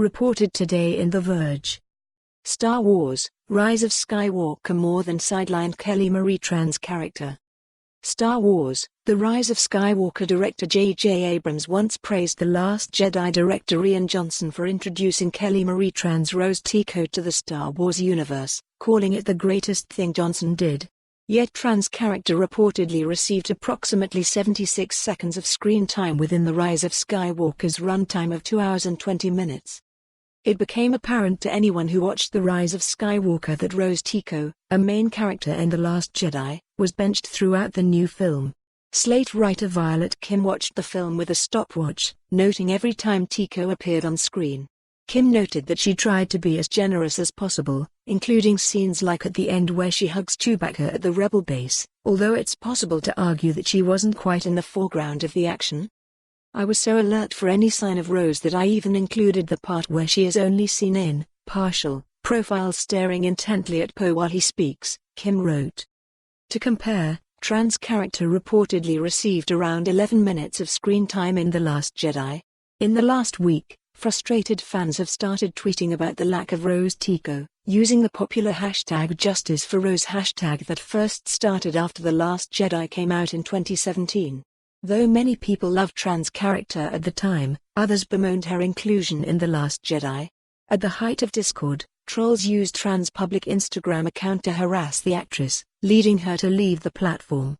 reported today in The Verge. Star Wars, Rise of Skywalker more than sidelined Kelly Marie Tran's character. Star Wars, The Rise of Skywalker director J.J. Abrams once praised The Last Jedi director Rian Johnson for introducing Kelly Marie Tran's Rose Tico to the Star Wars universe, calling it the greatest thing Johnson did. Yet Tran's character reportedly received approximately 76 seconds of screen time within The Rise of Skywalker's runtime of 2 hours and 20 minutes. It became apparent to anyone who watched The Rise of Skywalker that Rose Tico, a main character in The Last Jedi, was benched throughout the new film. Slate writer Violet Kim watched the film with a stopwatch, noting every time Tico appeared on screen. Kim noted that she tried to be as generous as possible, including scenes like at the end where she hugs Chewbacca at the Rebel base, although it's possible to argue that she wasn't quite in the foreground of the action. I was so alert for any sign of Rose that I even included the part where she is only seen in partial profile staring intently at Poe while he speaks, Kim wrote. To compare, Tran's character reportedly received around 11 minutes of screen time in The Last Jedi. In the last week, frustrated fans have started tweeting about the lack of Rose Tico, using the popular hashtag #JusticeForRose hashtag that first started after The Last Jedi came out in 2017. Though many people loved Tran's character at the time, others bemoaned her inclusion in The Last Jedi. At the height of Discord, trolls used Tran's public Instagram account to harass the actress, leading her to leave the platform.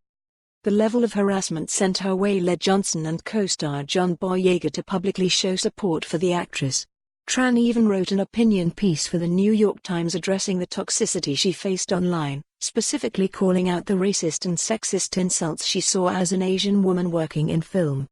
The level of harassment sent her way led Johnson and co-star John Boyega to publicly show support for the actress. Tran even wrote an opinion piece for the New York Times addressing the toxicity she faced online, specifically calling out the racist and sexist insults she saw as an Asian woman working in film.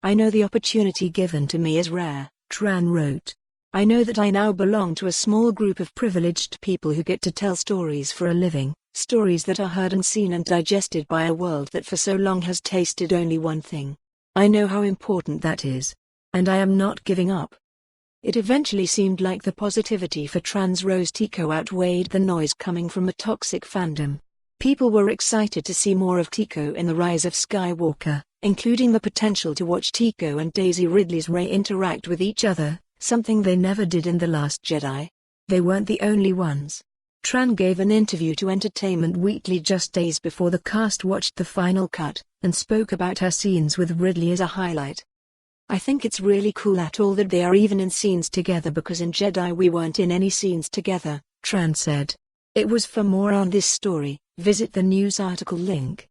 "I know the opportunity given to me is rare," Tran wrote. "I know that I now belong to a small group of privileged people who get to tell stories for a living, stories that are heard and seen and digested by a world that for so long has tasted only one thing. I know how important that is. And I am not giving up." It eventually seemed like the positivity for Tran's Rose Tico outweighed the noise coming from a toxic fandom. People were excited to see more of Tico in The Rise of Skywalker, including the potential to watch Tico and Daisy Ridley's Rey interact with each other, something they never did in The Last Jedi. They weren't the only ones. Tran gave an interview to Entertainment Weekly just days before the cast watched the final cut, and spoke about her scenes with Ridley as a highlight. "I think it's really cool at all that they are even in scenes together because in Jedi we weren't in any scenes together," Tran said. "It was for more on this story, visit the news article link."